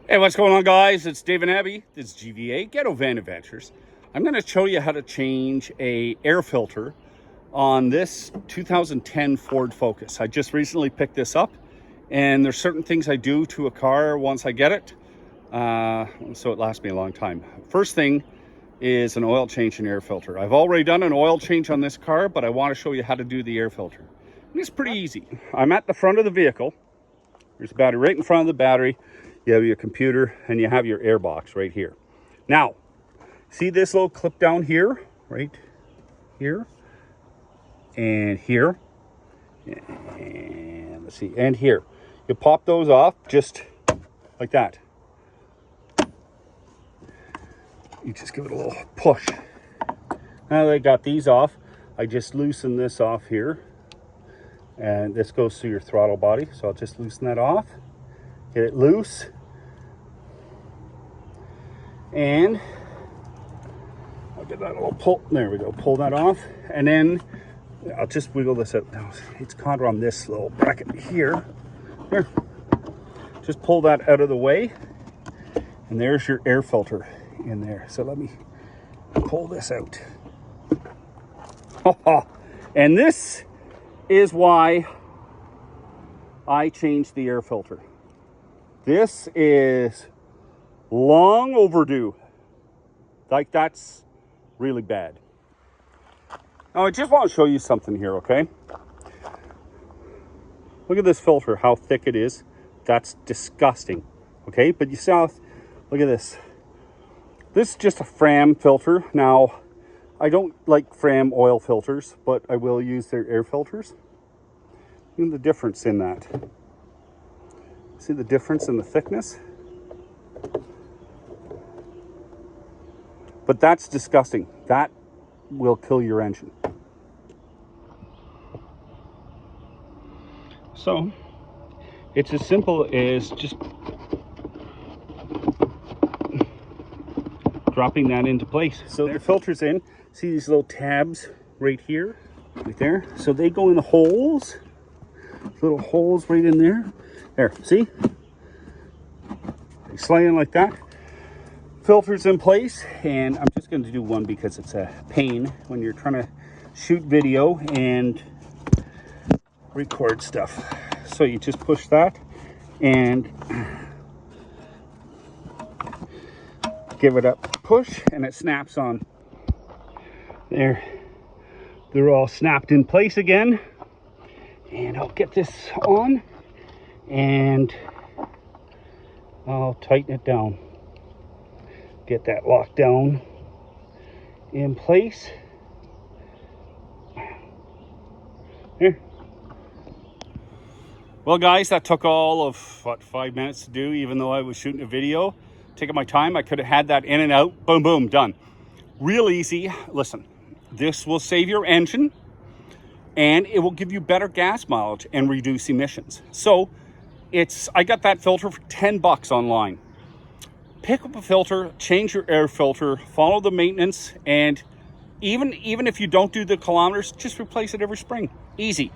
Hey, what's going on, guys? It's Dave and Abby. This is GVA, Ghettovanadventures. I'm going to show you how to change a air filter on this 2010 Ford Focus. I just recently picked this up, and there's certain things I do to a car once I get it, so it lasts me a long time. First thing is an oil change and air filter. I've already done an oil change on this car, but I want to show you how to do the air filter. And it's pretty easy. I'm at the front of the vehicle. There's a battery right in front of the battery. You have your computer and you have your air box right here. Now, see this little clip down here, right here, and here, and let's see, and here. You pop those off just like that. You just give it a little push. Now that I got these off, I just loosen this off here, and this goes through your throttle body. So I'll just loosen that off, get it loose. And I'll get that little pull. There we go. Pull that off. And then I'll just wiggle this out. Now it's caught on this little bracket here. Here. Just pull that out of the way. And there's your air filter in there. So let me pull this out. And this is why I changed the air filter. This is long overdue. Like, that's really bad. Now I just want to show you something here, okay? Look at this filter, how thick it is. That's disgusting, okay? But you saw, look at this. This is just a Fram filter. Now, I don't like Fram oil filters, but I will use their air filters. Look at the difference in that. See the difference in the thickness? But that's disgusting. That will kill your engine. So it's as simple as just dropping that into place. So the filter's in. See these little tabs right here, right there? So they go in the holes, little holes right in there. There, see? They slide in like that. Filters in place, and I'm just going to do one because it's a pain when you're trying to shoot video and record stuff. So you just push that and give it a push, and it snaps on. There, they're all snapped in place again. And I'll get this on and I'll tighten it down. Get that locked down in place. There. Well, guys, that took all of, 5 minutes to do, even though I was shooting a video. Taking my time, I could have had that in and out. Boom, boom, done. Real easy. Listen, this will save your engine, and it will give you better gas mileage and reduce emissions. So I got that filter for 10 bucks online. Pick up a filter, change your air filter, follow the maintenance, and even if you don't do the kilometers, just replace it every spring. Easy.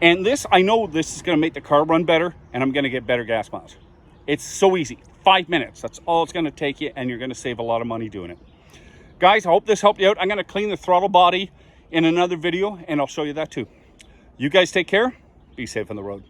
And this, I know this is going to make the car run better, and I'm going to get better gas mileage. It's so easy. 5 minutes. That's all it's going to take you, and you're going to save a lot of money doing it. Guys, I hope this helped you out. I'm going to clean the throttle body in another video, and I'll show you that too. You guys take care. Be safe on the road.